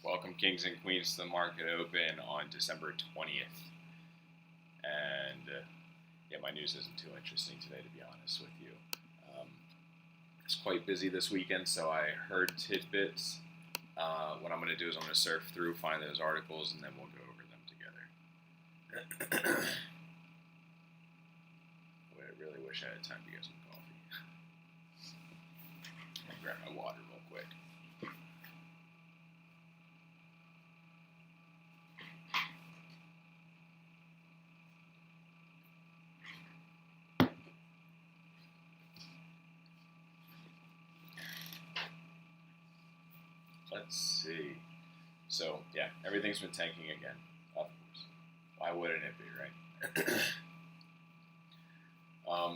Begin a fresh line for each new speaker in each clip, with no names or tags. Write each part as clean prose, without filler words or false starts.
Welcome, Kings and Queens, to the market open on December 20th. And yeah, my news isn't too interesting today, to be honest with you. It's quite busy this weekend, so I heard tidbits. What I'm going to do is I'm going to surf through, find those articles, and then we'll go over them together. Boy, I really wish I had time to get some coffee. I'll grab my water real quick. Let's see. So, yeah, everything's been tanking again, of course. Why wouldn't it be, right?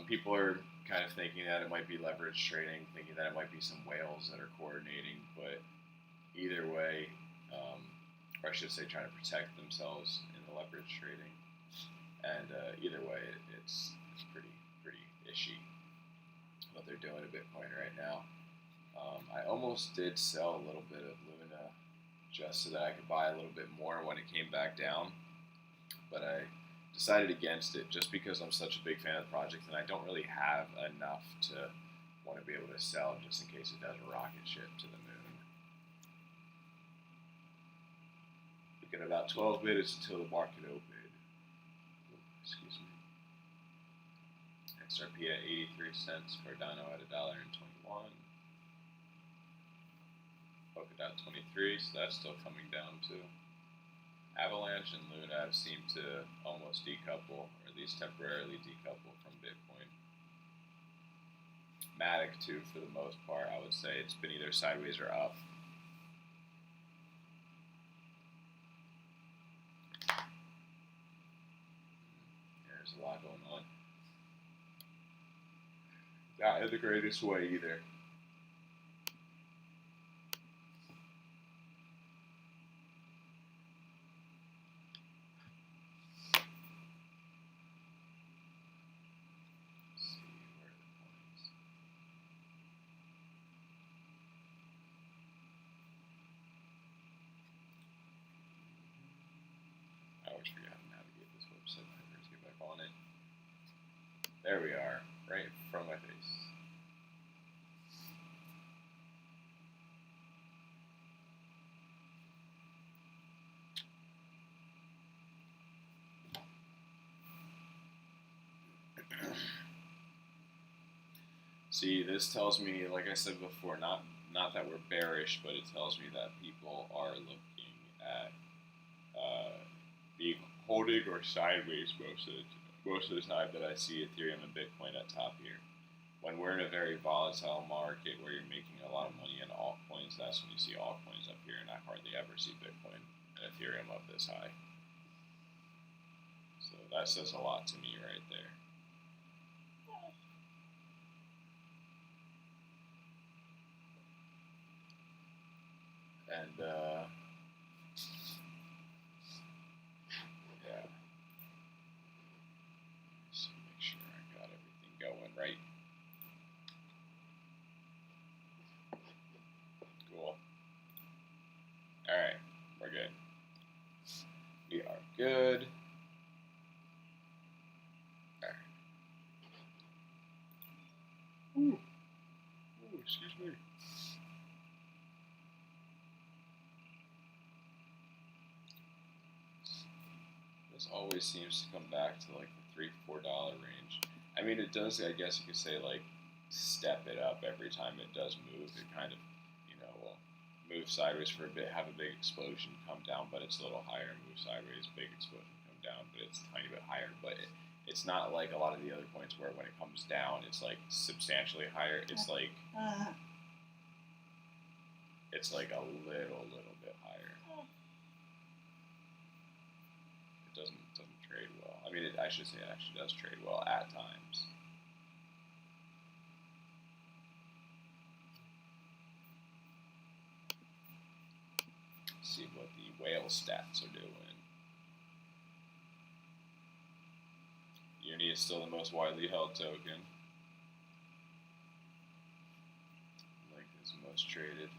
People are kind of thinking that it might be leverage trading, thinking that it might be some whales that are coordinating, but either way, or I should say trying to protect themselves in the leverage trading. And either way, it's pretty ishy what they're doing to Bitcoin right now. I almost did sell a little bit of Luna just so that I could buy a little bit more when it came back down, but I decided against it just because I'm such a big fan of the project and I don't really have enough to want to be able to sell just in case it does a rocket ship to the moon. We've got about 12 minutes until the market opened. Excuse me. XRP at 83 cents, Cardano at $1.21. Polkadot 23, so that's still coming down too. Avalanche and Luna have seemed to almost decouple, or at least temporarily decouple from Bitcoin. Matic too, for the most part, I would say it's been either sideways or up. There's a lot going on. Not in the greatest way either. I always forget how to navigate this website. I have to get back on it. There we are, right in front of my face. See, this tells me, like I said before, not that we're bearish, but it tells me that people are looking at being holding or sideways most of the time that I see Ethereum and Bitcoin at top here. When we're in a very volatile market where you're making a lot of money in altcoins, that's when you see altcoins up here, and I hardly ever see Bitcoin and Ethereum up this high. So that says a lot to me right there. And yeah, just make sure I got everything going right. Cool. All right, we're good. We are good. All right. Ooh, excuse me. This always seems to come back to like the $3-4 range. I mean, it does. I guess you could say like step it up every time it does move. It kind of, will move sideways for a bit, have a big explosion, come down, but it's a little higher. Move sideways, big explosion, come down, but it's a tiny bit higher. But it's not like a lot of the other coins where when it comes down, it's like substantially higher. It's like a little bit higher. It doesn't trade well. I mean, I should say it actually does trade well at times. Let's see what the whale stats are doing. Uni is still the most widely held token. Link is most traded.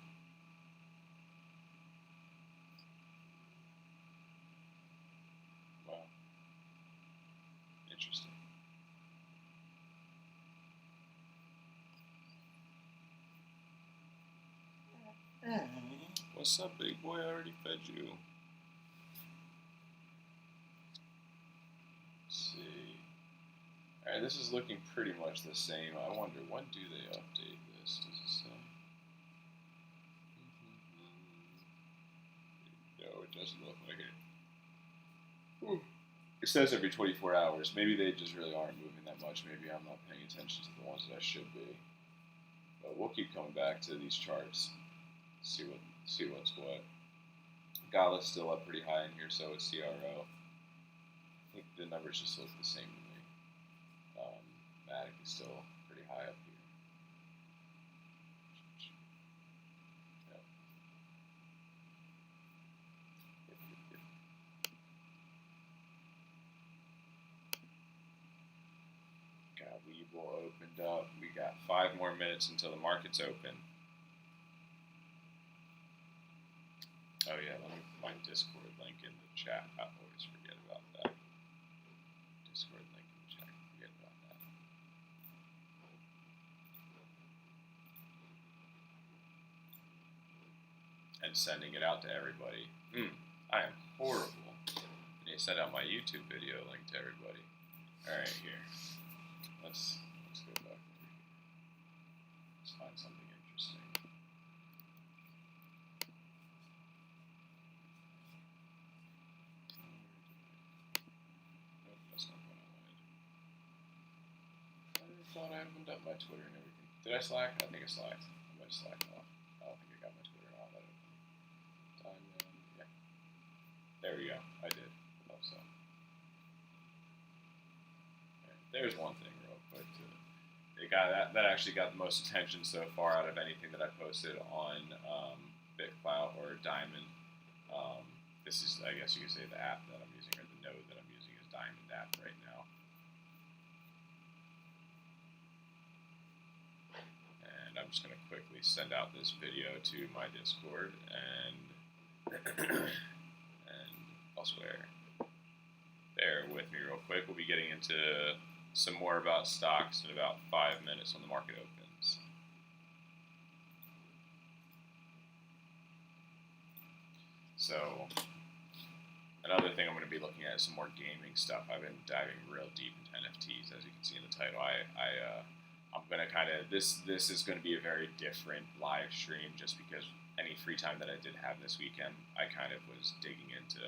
Interesting. What's up, big boy? I already fed you. Let's see. Alright, this is looking pretty much the same. I wonder, when do they update this? Does it say? No, it doesn't look like it. Ooh. It says every 24 hours. Maybe they just really aren't moving that much. Maybe I'm not paying attention to the ones that I should be. But we'll keep coming back to these charts. See what's what. Gala's still up pretty high in here, so is CRO. I think the numbers just look the same to me. Matic is still pretty high up here. Yep. Got Weeble opened up. We got 5 more minutes until the market's open. Oh yeah, let me put my Discord link in the chat. I always forget about that. Discord link in the chat. Forget about that. And sending it out to everybody. I am horrible. I need to send out my YouTube video link to everybody. Alright, here. Let's go back over here. Let's find something interesting. Nope, that's not what I wanted. I thought I opened up my Twitter and everything. Did I slack? I think I slacked. I might have slacked off. I don't think I got my Twitter and all that open. Yeah. There we go. I did. Hope so. Right. There's one thing real quick. It got that actually got the most attention so far out of anything that I posted on BitClout or Diamond. This is, I guess you could say, the app that I'm using, or the node that I'm using is Diamond app right now. And I'm just going to quickly send out this video to my Discord and elsewhere. Bear with me real quick. We'll be getting into some more about stocks in about 5 minutes when the market opens. So, another thing I'm going to be looking at is some more gaming stuff. I've been diving real deep into NFTs, as you can see in the title. I'm going to kind of, this is going to be a very different live stream, just because any free time that I did have this weekend, I kind of was digging into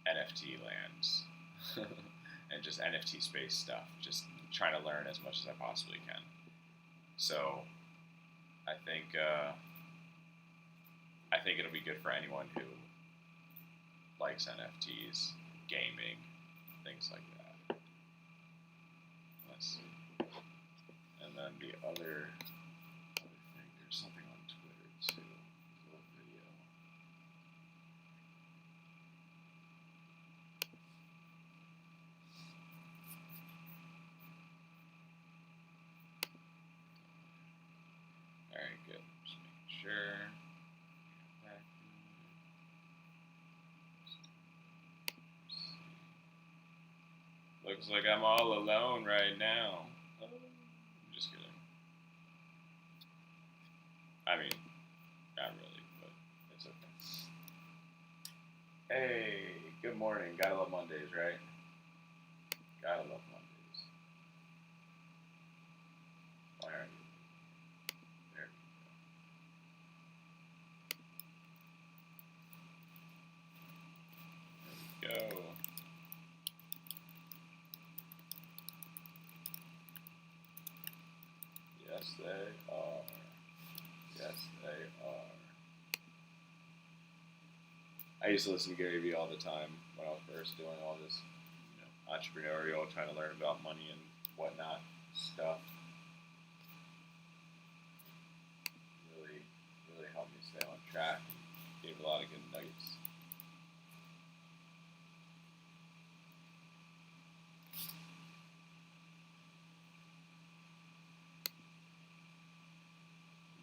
NFT lands and just NFT space stuff, just trying to learn as much as I possibly can. So I think it'll be good for anyone who likes NFTs, gaming, things like that. Let's see. And then the other thing, there's something on Twitter too. A little video. Alright, good. Just making sure. Looks like I'm all alone right now. I'm just kidding. I mean, not really, but it's okay. Hey, good morning. Gotta love Mondays, right? Gotta love Mondays. Why aren't you? There we go. Yes, they are. Yes, they are. I used to listen to Gary Vee all the time when I was first doing all this, entrepreneurial, trying to learn about money and whatnot stuff. Really helped me stay on track and gave a lot of good nuggets.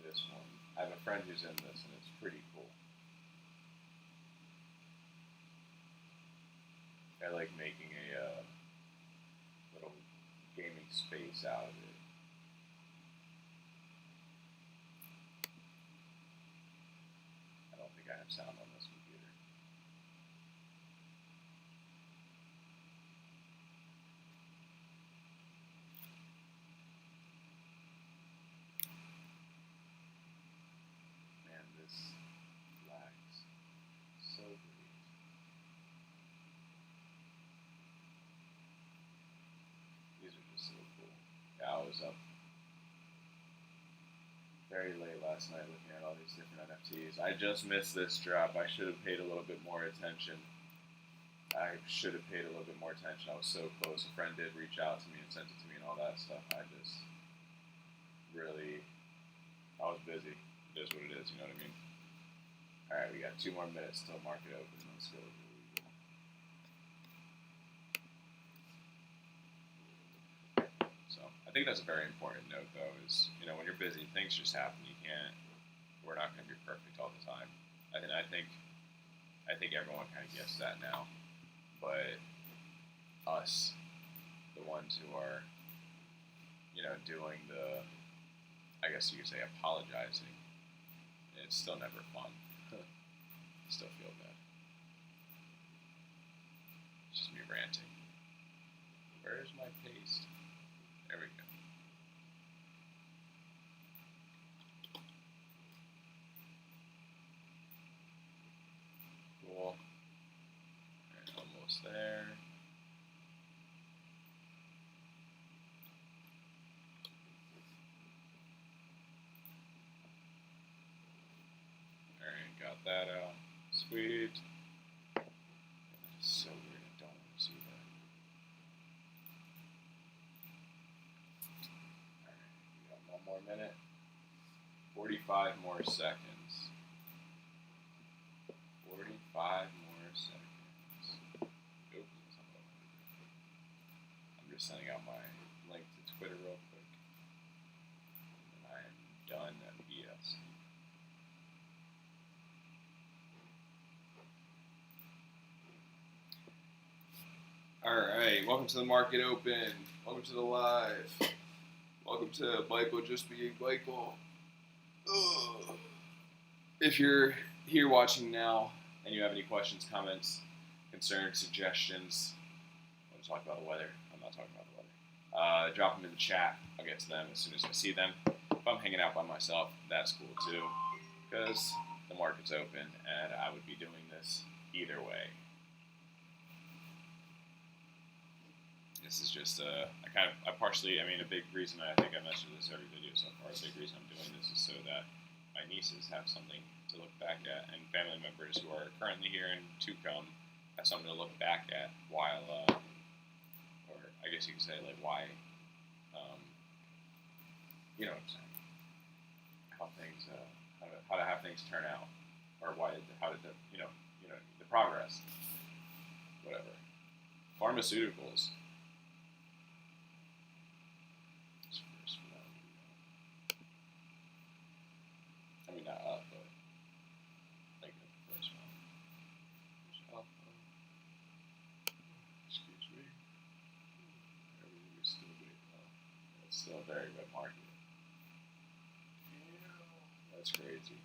This one, I have a friend who's in this, and it's pretty cool. I like making a little gaming space out of it. I don't think I have sound on this computer. Man, this lags so great. These are just so cool. Yeah, I was up very late last night looking at all these different NFTs. I just missed this drop. I should have paid a little bit more attention. I was so close. A friend did reach out to me and sent it to me and all that stuff. I was busy. It is what it is, you know what I mean? Alright, we got 2 more minutes till market open. Let's go. So, I think that's a very important note, though, is, when you're busy, things just happen. We're not going to be perfect all the time. I think everyone kind of gets that now. But us, the ones who are, doing the, I guess you could say, apologizing, it's still never fun. Still feel bad. It's just me ranting. Where's my paste? There we go. Cool. Alright, almost there. Alright, got that out. Sweet. That's so weird. I don't want to see that. Alright, we got 1 more minute. 45 more seconds. 45 more seconds. Oops, I'm just sending out my link to Twitter real quick. And I am done at BS. Alright, welcome to the market open. Welcome to the live. Welcome to Michael just being Michael. Ugh. If you're here watching now and you have any questions, comments, concerns, suggestions, I want to talk about the weather. I'm not talking about the weather. Drop them in the chat. I'll get to them as soon as I see them. If I'm hanging out by myself, that's cool too, because the market's open and I would be doing this either way. This is just a big reason, I think I mentioned this every video so far, a big reason I'm doing this is so that my nieces have something to look back at, and family members who are currently here and to come have something to look back at while, or I guess you could say, like, why, you know what I'm saying, how to have things turn out, or the progress, whatever. Pharmaceuticals. I mean, not up, but like the first one. Excuse me. Everything is still big. It's still a very red market. That's crazy.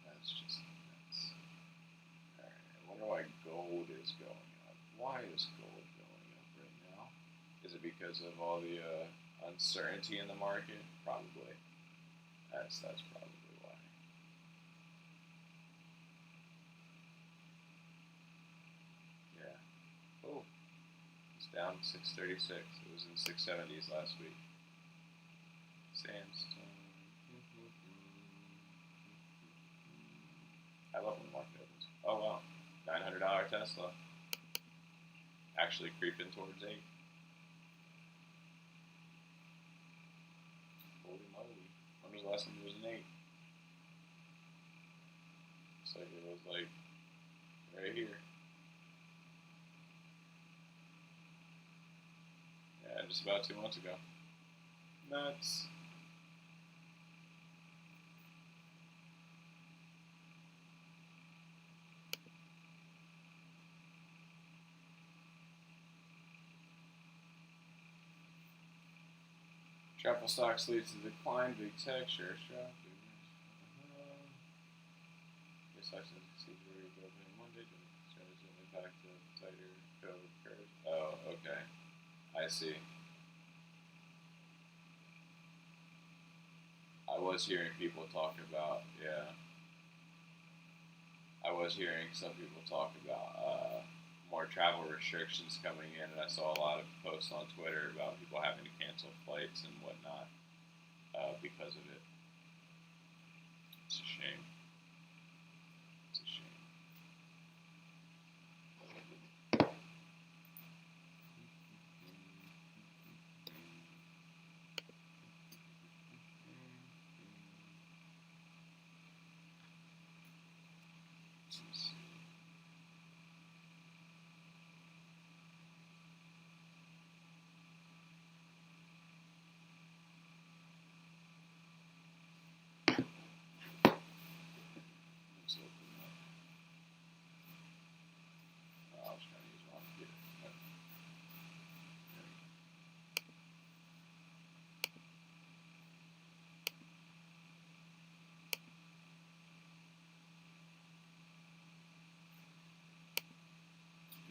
That's just nuts. Alright, I wonder why gold is going up. Why is gold going up right now? Is it because of all the uncertainty in the market? Probably. That's probably why. Yeah. Oh, it's down 636. It was in 670s last week. Sandstone. I love when the market opens. Oh wow, $900 Tesla. Actually creeping towards 8. Holy moly! When was the last time it was an 8? Looks like it was like right here. Yeah, just about 2 months ago. Nuts. Travel stocks leads to decline. Big tech shares drop. Stocks succeed where you go in one day. Strategy will impact the tighter code curve. Oh, okay. I see. I was hearing people talk about, yeah. I was hearing some people talk about more travel restrictions coming in, and I saw a lot of posts on Twitter about people having to cancel flights and whatnot because of it. It's a shame. It's a shame.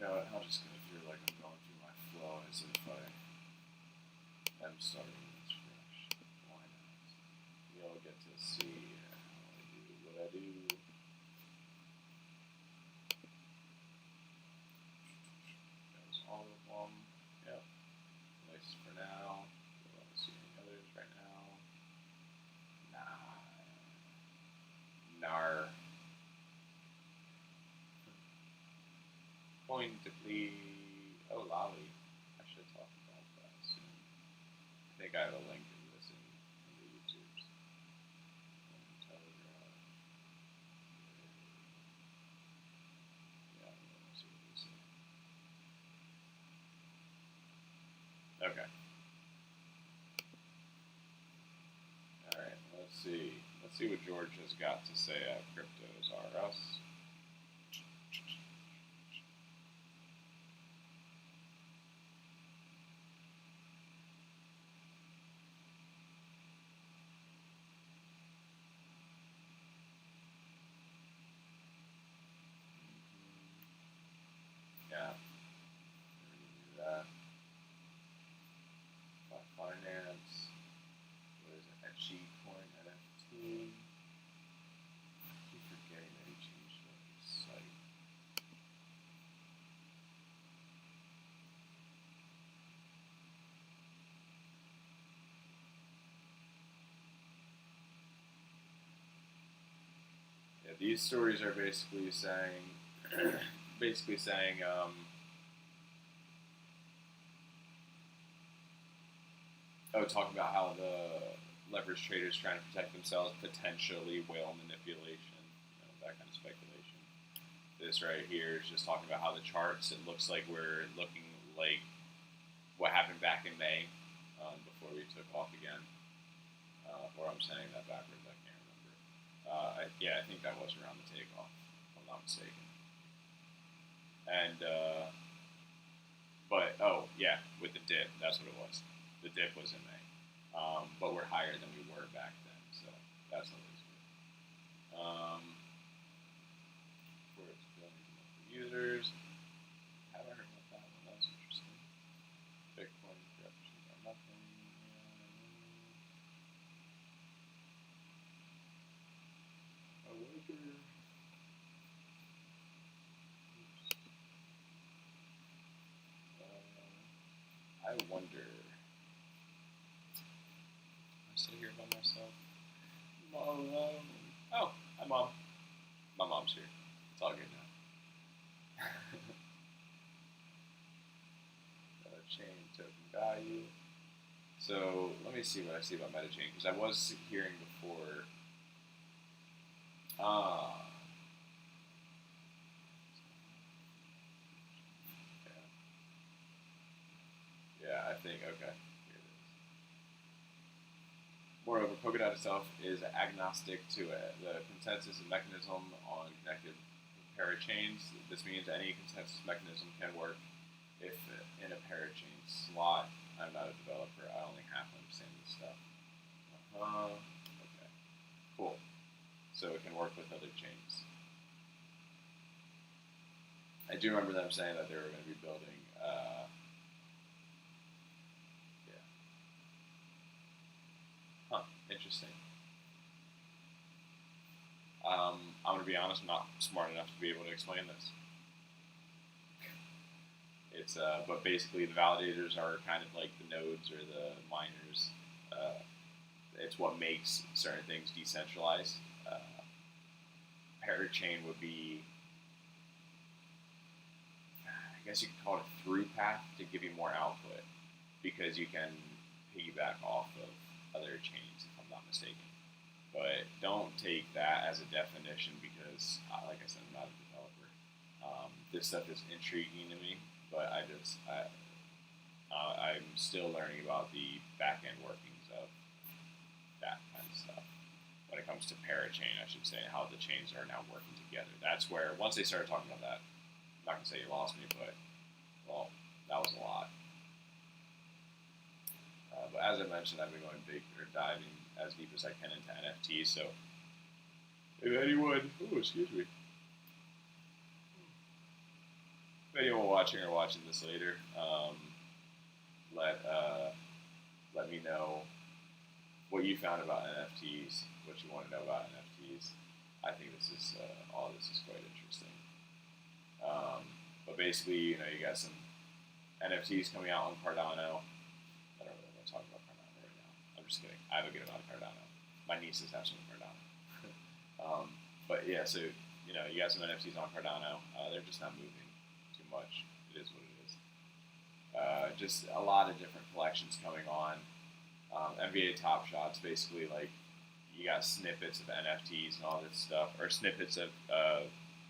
You know what, I'm just going to feel like I'm going through my flow as if I am starting this fresh. Why not? You'll get to see how I do what I do. That was all of them. Yep. Nice for now. Don't want to see any others right now. Nah. Nar. Pointedly. Oh, lolly. I should talk about that soon. I think I have a link in this in the YouTubes. Telegram. Yeah, let's see what you say. Okay. Alright, let's see. Let's see what George has got to say at Cryptos R Us. Yeah. Do that. Finance. What is it? G-Coin NFT. I keep forgetting that he changed his site. Yeah, these stories are basically saying, talking about how the leverage traders trying to protect themselves, potentially whale manipulation, that kind of speculation. This right here is just talking about how the charts, it looks like we're looking like what happened back in May before we took off again. Or I'm saying that backwards, I can't remember. I think that was around the takeoff, if I'm not mistaken. And, with the dip, that's what it was. The dip was in May. But we're higher than we were back then, so that's always good. For its billions of users. Haven't heard about that one, that's interesting. Bitcoin corruptions are nothing. I wonder. I sit here by myself. Mom. Oh, hi, Mom. My mom's here. It's all good now. Chain token value. So let me see what I see about MetaChain, because I was hearing before. Yeah, I think, okay, here it is. Moreover, Polkadot itself is agnostic to the consensus and mechanism on connected parachains. This means any consensus mechanism can work if in a parachain slot. I'm not a developer. I only half understand this stuff. Okay. Cool. So it can work with other chains. I do remember them saying that they were going to be building. Yeah. Huh. Interesting. I'm going to be honest. I'm not smart enough to be able to explain this. It's but basically the validators are kind of like the nodes or the miners. It's what makes certain things decentralized. Parachain would be, I guess you could call it a through path to give you more output because you can piggyback off of other chains, if I'm not mistaken. But don't take that as a definition because, like I said, I'm not a developer. This stuff is intriguing to me, but I'm still learning about the back end workings of that kind of stuff. When it comes to parachain, I should say, how the chains are now working together. That's where, once they started talking about that, I'm not going to say you lost me, but, well, that was a lot. But as I mentioned, I've been going big or diving as deep as I can into NFTs. So if anyone, if anyone watching this later, let me know what you found about NFTs, what you want to know about NFTs. I think all this is quite interesting. But basically, you got some NFTs coming out on Cardano. I don't really want to talk about Cardano right now. I'm just kidding. I have a good amount of Cardano. My nieces have some Cardano. But yeah, so you got some NFTs on Cardano. They're just not moving too much. It is what it is. Just a lot of different collections coming on. NBA Top Shots, basically like you got snippets of NFTs and all this stuff, or snippets of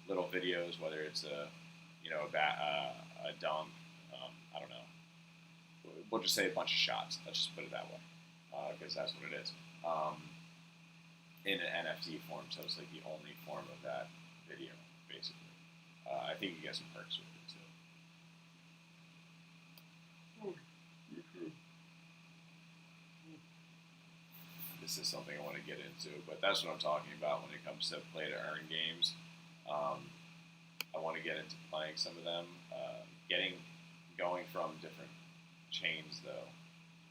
little videos, whether it's a dunk. I don't know. We'll just say a bunch of shots. Let's just put it that way, because that's what it is. In an NFT form, so it's like the only form of that video, basically. I think you get some perks with it too. This is something I want to get into, but that's what I'm talking about when it comes to play to earn games. I want to get into playing some of them, going from different chains though,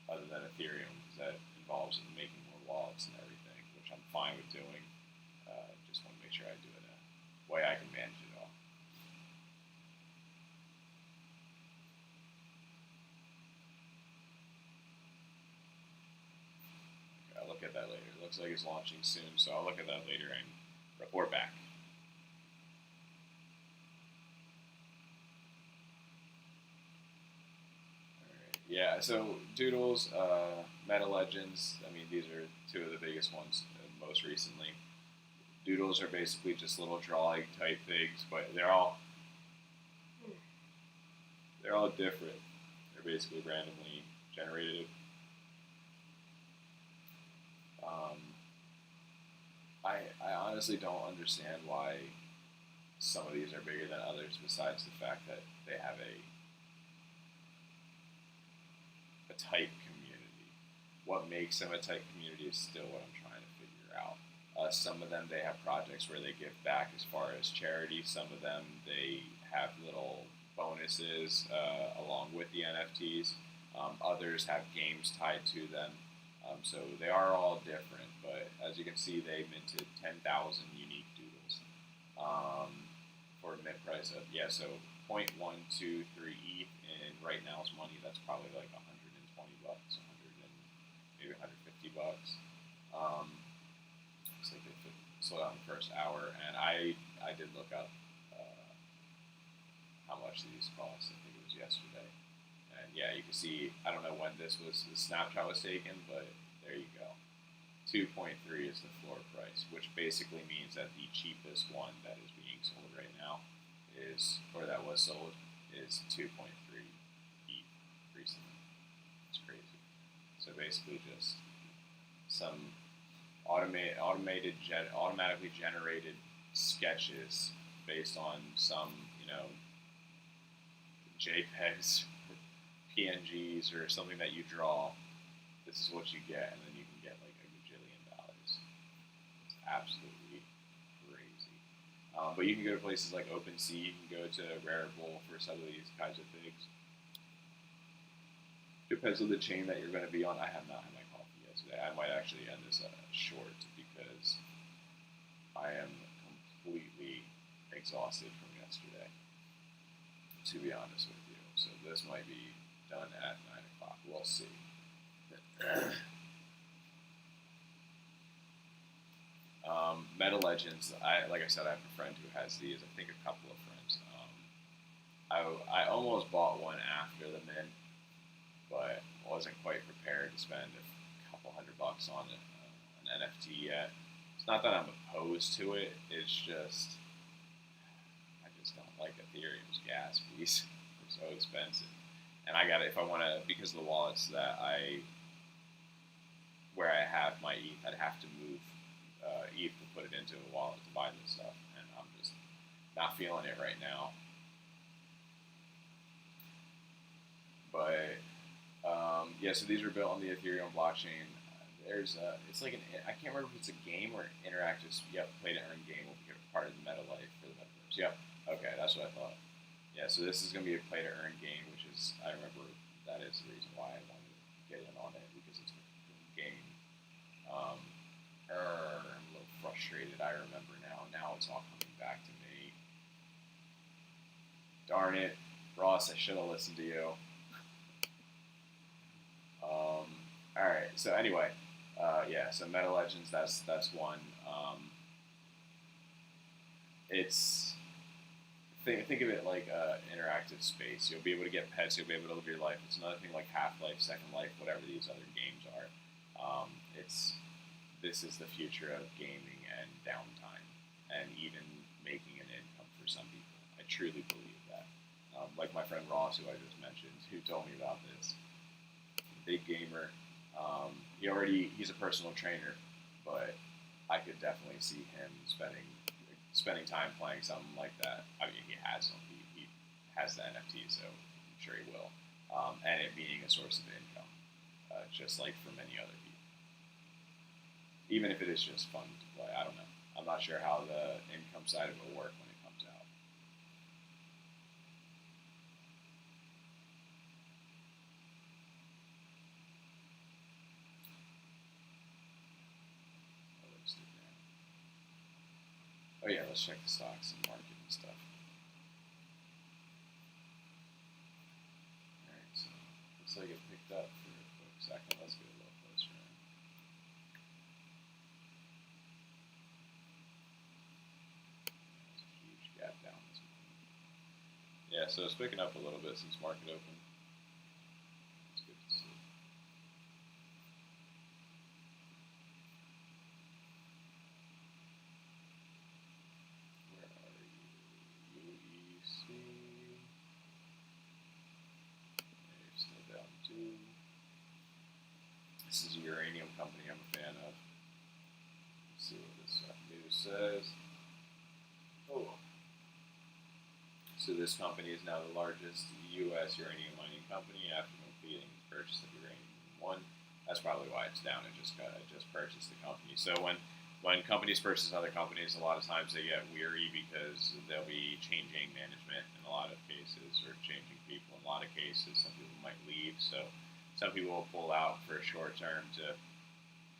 other than Ethereum, because that involves making more wallets and everything, which I'm fine with doing. Just want to make sure I do it in a way I can manage it all. Okay, I'll look at that later. It looks like it's launching soon, so I'll look at that later and report back. Yeah, so Doodles, Meta Legends, I mean, these are two of the biggest ones most recently. Doodles are basically just little drawing type things, but they're all different. They're basically randomly generated. I honestly don't understand why some of these are bigger than others, besides the fact that they have a tight community. What makes them a tight community is still what I'm trying to figure out. Some of them, they have projects where they give back as far as charity. Some of them, they have little bonuses along with the NFTs. Others have games tied to them. So they are all different, but as you can see, they minted 10,000 unique doodles for a mint price of, so 0.123 ETH, and right now's money, that's probably like $120, maybe $150. Looks like they sold out in the first hour, and I did look up how much these cost. I think it was yesterday. And yeah, you can see, I don't know when the snapshot was taken, but there you go. 2.3 is the floor price, which basically means that the cheapest one that is being sold right now that was sold, is 2.3 ETH recently. It's crazy. So basically just some automatically generated sketches based on some, JPEGs, PNGs, or something that you draw. This is what you get, and then you can get like a gajillion dollars. It's absolutely crazy. But you can go to places like OpenSea. You can go to Referral for some of these kinds of things. Depends on the chain that you're going to be on. I have not had my coffee yet today. I might actually end this short because I am completely exhausted from yesterday, to be honest with you. So this might be done at 9 o'clock. We'll see. Meta Legends, like I said, I have a friend who has these. I think a couple of friends. I almost bought one after the mint, but wasn't quite prepared to spend a couple $100 on an NFT yet. It's not that I'm opposed to it. It's just I just don't like Ethereum's gas fees. They're so expensive, and I got it if I want to, because of the wallets that where I have my ETH, I'd have to move ETH to put it into a wallet to buy this stuff, and I'm just not feeling it right now. But yeah, so these were built on the Ethereum blockchain. It's like I can't remember if it's a game or interactive. Yep, play to earn game will be part of the meta life for the metaverse. Yep, okay, that's what I thought. Yeah, so this is going to be a play to earn game, which is, I remember that is the reason why I wanted to get in on it, because it's a game. I'm a little frustrated. I remember now. Now it's all coming back to me. Darn it, Ross! I should have listened to you. All right. So anyway, yeah. So Meta Legends, that's one. It's think of it like an interactive space. You'll be able to get pets. You'll be able to live your life. It's another thing like Half-Life, Second Life, whatever these other games are. This is the future of gaming and downtime, and even making an income for some people. I truly believe that. Like my friend Ross, who I just mentioned, who told me about this. Big gamer. He's a personal trainer, but I could definitely see him spending time playing something like that. I mean, he has them. He has the NFT, so I'm sure he will. And it being a source of income, just like for many other people. Even if it is just fun to play, I don't know. I'm not sure how the income side of it will work when it comes out. Oh yeah, let's check the stocks and market and stuff. Alright, so looks like it picked up for a quick second. Let's get a little closer in. There's a huge gap down this morning. Yeah, so it's picking up a little bit since market open. It's good to see. This is a uranium company I'm a fan of. Let's see what this news says. Oh. So this company is now the largest U.S. uranium mining company after completing the purchase of uranium one. That's probably why it's down. It just purchased the company. So when companies purchase other companies, a lot of times they get weary because they'll be changing management in a lot of cases, or changing people in a lot of cases. Some people might leave, so some people will pull out for a short term to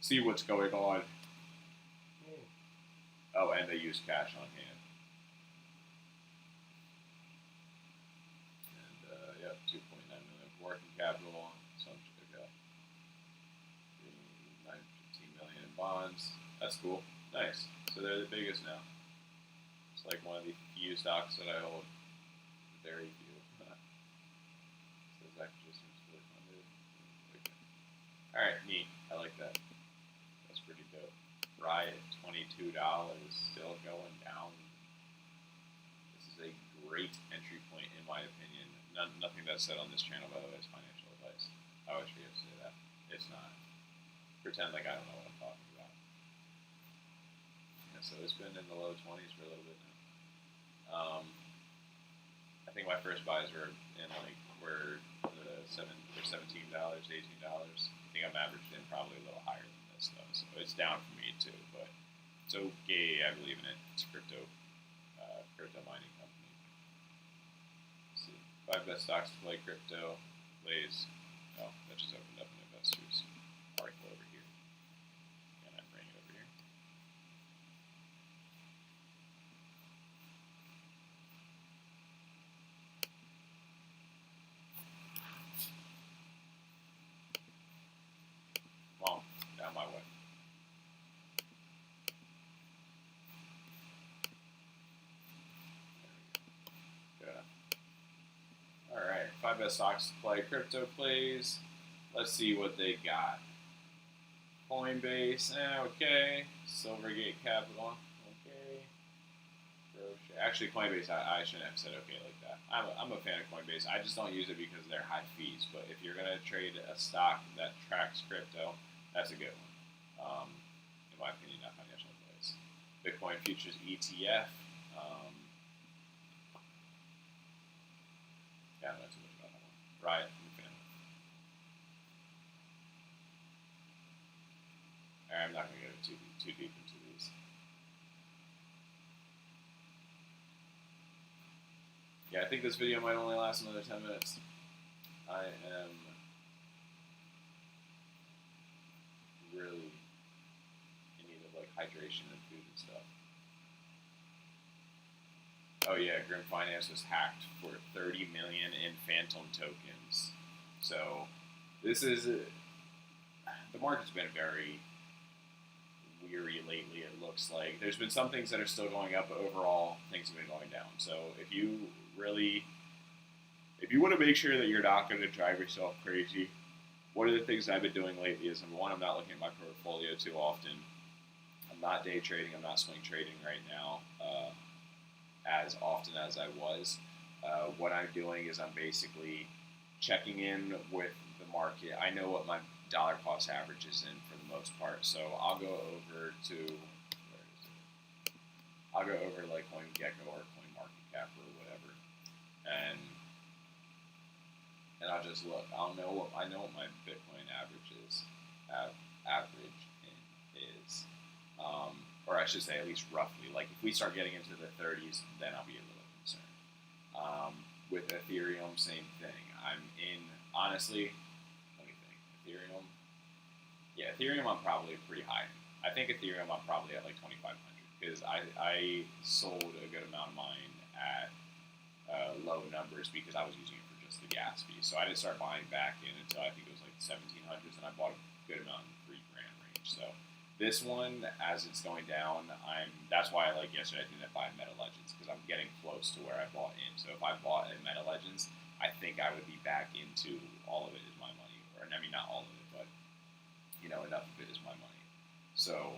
see what's going on. Oh, and they use cash on hand. And yep, 2.9 million working capital. Some got 15 million in bonds. That's cool. Nice. So they're the biggest now. It's like one of the few stocks that I hold. Very few. Says acquisitions fully funded. Alright, neat. I like that. That's pretty dope. Riot, $22, still going down. This is a great entry point in my opinion. Nothing that's said on this channel, by the way, is financial advice. I always forget to say that. It's not. Pretend like I don't know what I'm talking about. so it's been in the low 20s for a little bit now. I think my first buys were in $17, $18. I think I'm averaged in probably a little higher than this though, so it's down for me too. But it's okay. I believe in it. It's crypto mining company. Let's see, 5 best stocks to play crypto. Plays. Oh, that just opened up an investors article over here. Can I bring it over here? Come on, down my way. Alright, 5 best stocks to play crypto plays. Let's see what they got. Coinbase, okay. Silvergate Capital, okay. Actually, Coinbase, I shouldn't have said okay like that. I'm a fan of Coinbase. I just don't use it because they're high fees. But if you're going to trade a stock that tracks crypto, that's a good one. In my opinion, not financial advice. Bitcoin Futures ETF. Yeah, I don't know too much about that one. Right, I'm a fan. Alright, I'm not going to go too deep into these. Yeah, I think this video might only last another 10 minutes. I am really in need of like hydration and food and stuff. Oh yeah, Grim Finance was hacked for 30 million in phantom tokens. So this is the market's been very weary lately. It looks like there's been some things that are still going up, but overall things have been going down. So if you want to make sure that you're not going to drive yourself crazy, one of the things I've been doing lately is, number one, I'm not looking at my portfolio too often. I'm not day trading. I'm not swing trading right now as often as I was. What I'm doing is I'm basically checking in with the market. I know what my dollar cost average is in for the most part, so I'll go over to like CoinGecko or CoinMarketCap or whatever, and I'll just look. I know what my Bitcoin average is. Or I should say at least roughly. Like if we start getting into the 30s, then I'll be a little concerned. With Ethereum, same thing. I'm in, honestly, let me think. Ethereum I'm probably pretty high in. I think Ethereum I'm probably at like 2,500 because I sold a good amount of mine at low numbers because I was using it for just the gas fee. So I didn't start buying back in until I think it was like 1700s, and I bought a good amount in the $3,000 range. So this one, as it's going down, that's why like yesterday I didn't buy Meta Legends because I'm getting close to where I bought in. So if I bought in Meta Legends, I think I would be back into all of it is my money, or I mean not all of it, but enough of it is my money. So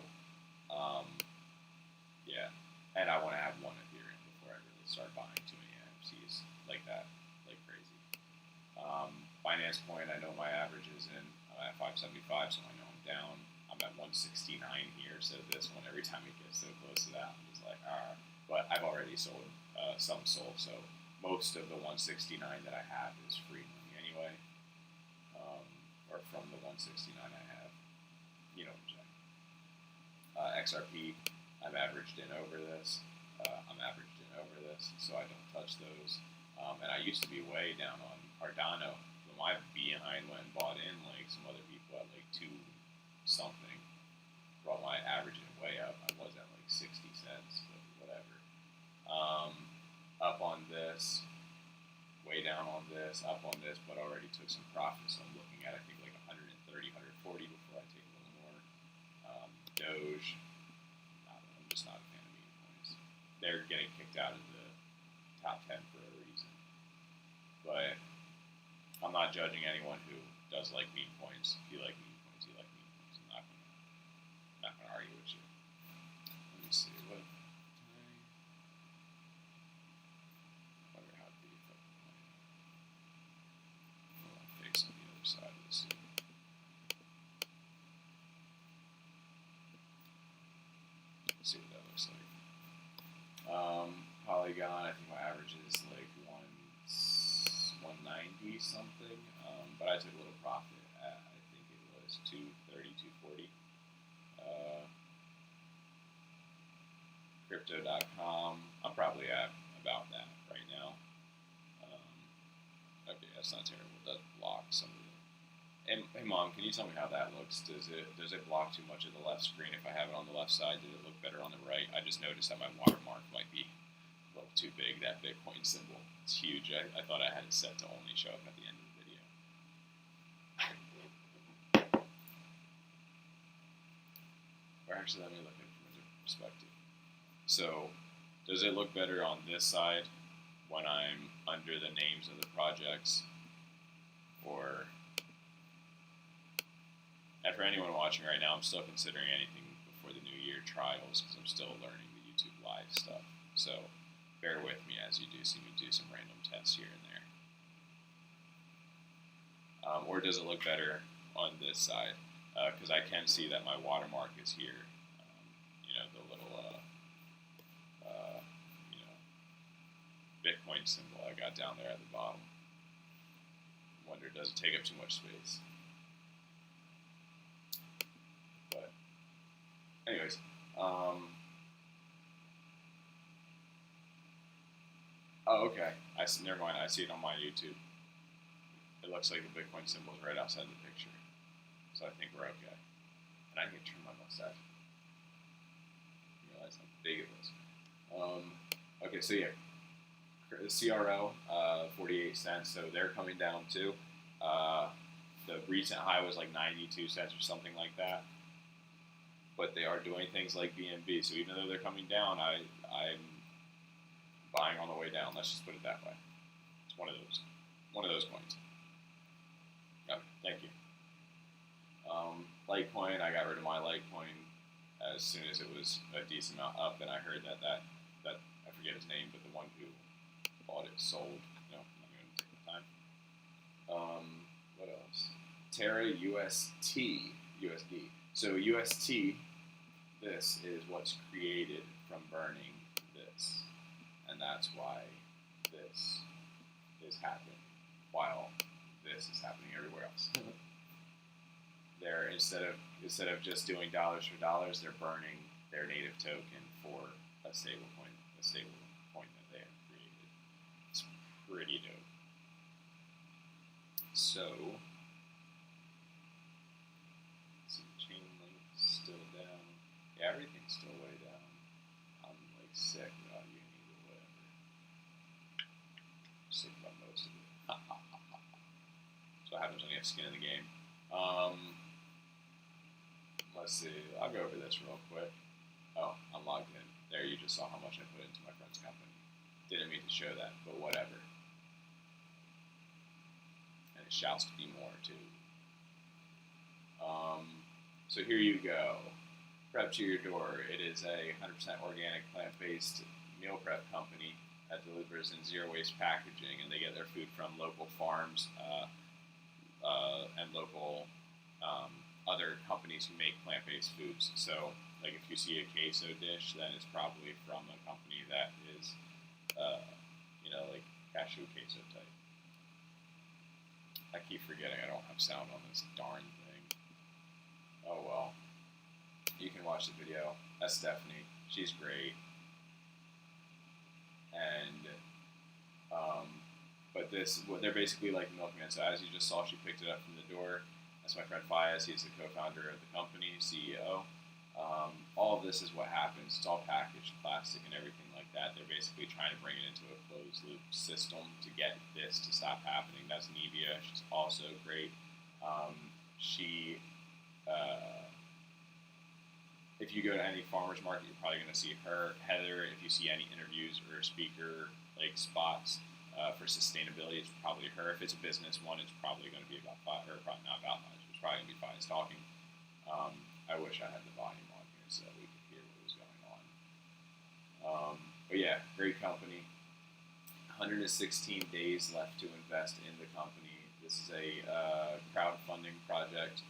yeah, and I want to have one Ethereum before I really start buying too many NFTs like that, like crazy. Finance Point, I know my average is in. I'm at 575, so I know I'm down. I'm at 169 here, so this one, every time it gets so close to that, I'm just like, but I've already sold some sold, so most of the 169 that I have is free money anyway, or from the 169 I have, XRP, I'm averaged in over this, so I don't touch those, and I used to be way down on Cardano, but my behind went and bought in like some other people at like 2 something, brought my averaging way up. I was at like 60 cents, but whatever. Up on this, way down on this, up on this, but already took some profit. So I'm looking at I think like 130, 140 before I take a little more. Doge, I'm just not a fan of meme coins. They're getting kicked out of the top 10 for a reason. But I'm not judging anyone who does like meme coins. If you like meme coins, you like meme coins. I'm not gonna argue with you. Let me see what. I wonder how the face on the other side of the scene. Let's see what that looks Polygon. I think my average is like 190 something. But I took a little profit at, I think it was 230, 240. Crypto.com. I'm probably at about that right now. Okay, that's not terrible. It does block some of it. And hey, Mom, can you tell me how that looks? Does it block too much of the left screen if I have it on the left side? Did it look better on the right? I just noticed that my watermark might be a little too big. That Bitcoin symbol, it's huge. I thought I had it set to only show up at the end of the video. Or actually, let me look at it from a different perspective. So, does it look better on this side when I'm under the names of the projects? Or, and for anyone watching right now, I'm still considering anything before the New Year trials because I'm still learning the YouTube Live stuff. So, bear with me as you do see me do some random tests here and there. Or does it look better on this side? Because I can see that my watermark is here. The little Bitcoin symbol I got down there at the bottom. Wonder, does it take up too much space? But anyways, oh, okay. Never mind. I see it on my YouTube. It looks like the Bitcoin symbol is right outside the picture, so I think we're okay. And I can trim my mustache. Realize how big it was. Okay, so yeah, the CRO, 48 cents. So they're coming down too. The recent high was like 92 cents or something like that. But they are doing things like BNB. So even though they're coming down, I'm buying on the way down. Let's just put it that way. It's one of those coins. Okay, thank you. Litecoin, I got rid of my Litecoin as soon as it was a decent amount up, and I heard that I forget his name, but the one who bought it sold. No, I'm not going to take the time. What else? Terra USD. So UST, this is what's created from burning this, and that's why this is happening, while this is happening everywhere else. They're instead of just doing dollars for dollars, they're burning their native token for a stable coin that they have created. It's pretty dope. So, see, the chain link still down. Yeah, everything's still way down. I'm like sick without Uni or whatever. Sick about most of it. So what happens when you have skin in the game. Let's see. I'll go over this real quick. Oh, I'm logged in. There, you just saw how much I put into my friend's company. Didn't mean to show that, but whatever. And it shouts to be more, too. So here you go. Prep to your door. It is a 100% organic, plant-based meal prep company that delivers in zero-waste packaging, and they get their food from local farms and local other companies who make plant-based foods. So, like if you see a queso dish, then it's probably from a company that is, like cashew queso type. I keep forgetting I don't have sound on this darn thing. Oh well. You can watch the video. That's Stephanie. She's great. And, but they're basically like milkmen. So as you just saw, she picked it up from the door. That's my friend Fayez. He's the co-founder of the company, CEO. All of this is what happens. It's all packaged, plastic, and everything like that. They're basically trying to bring it into a closed-loop system to get this to stop happening. That's Nevia. She's also great. If you go to any farmer's market, you're probably going to see her. Heather, if you see any interviews or speaker like spots for sustainability, it's probably her. If it's a business one, it's probably going to be about her. Probably not about much. It's probably going to be Fayez talking. I wish I had the volume on here so that we could hear what was going on. But yeah, great company. 116 days left to invest in the company. This is a crowdfunding project.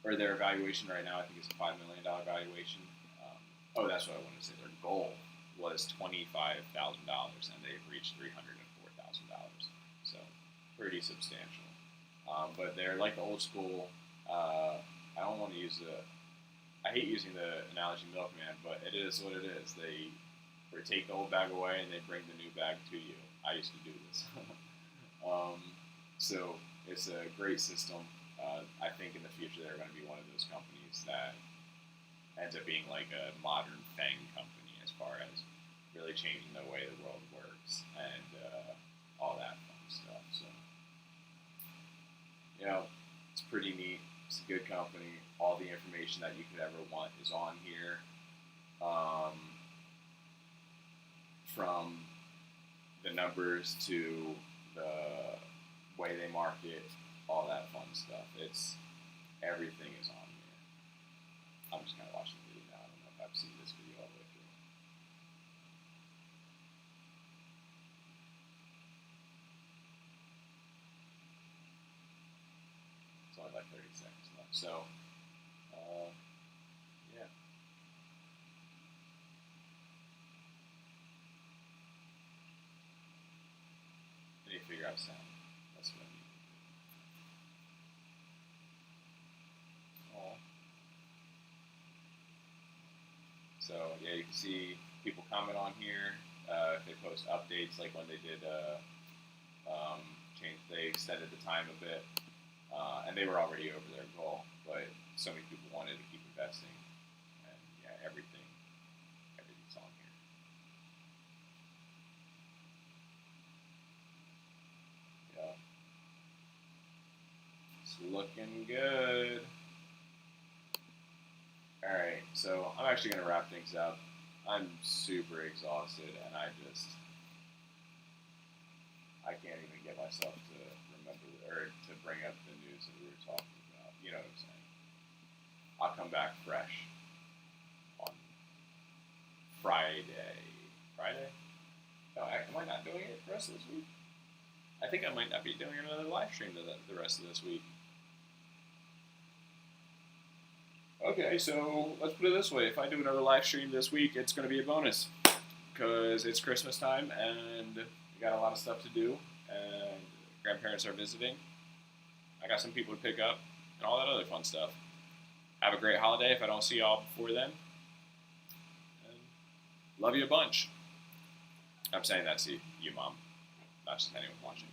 Their evaluation right now, I think, is a $5 million valuation.
Oh, that's what I wanted to say. Their goal was $25,000, and they've reached $304,000. So pretty substantial. But they're like the old school. I don't want to use the. I hate using the analogy milkman, but it is what it is. They take the old bag away and they bring the new bag to you. I used to do this. um, so it's a great system. I think in the future they're going to be one of those companies that ends up being like a modern FANG company as far as really changing the way the world works and all that fun stuff. So, it's pretty neat. It's a good company. All the information that you could ever want is on here. From the numbers to the way they market, all that fun stuff. Everything is on here. I'm just kind of watching the video now. I don't know if I've seen this video all the way through. It's only like 30 seconds left. So, yeah. I need to figure out sound. That's what I need. Oh. So, yeah, you can see people comment on here. If they post updates, like when they did change, they extended the time a bit. And they were already over their goal, but so many people wanted to keep investing. And yeah, everything's on here. Yeah. It's looking good. Alright, so I'm actually going to wrap things up. I'm super exhausted, and I can't even get myself to remember or to bring up the news that we were talking about. You know what I'm saying? I'll come back fresh on Friday. Friday? No, am I not doing it the rest of this week? I think I might not be doing another live stream the rest of this week. Okay, so let's put it this way. If I do another live stream this week, it's going to be a bonus. Because it's Christmas time, and we got a lot of stuff to do, and grandparents are visiting. I got some people to pick up, and all that other fun stuff. Have a great holiday if I don't see y'all before then. And love you a bunch. I'm saying that to you, Mom, not just anyone watching.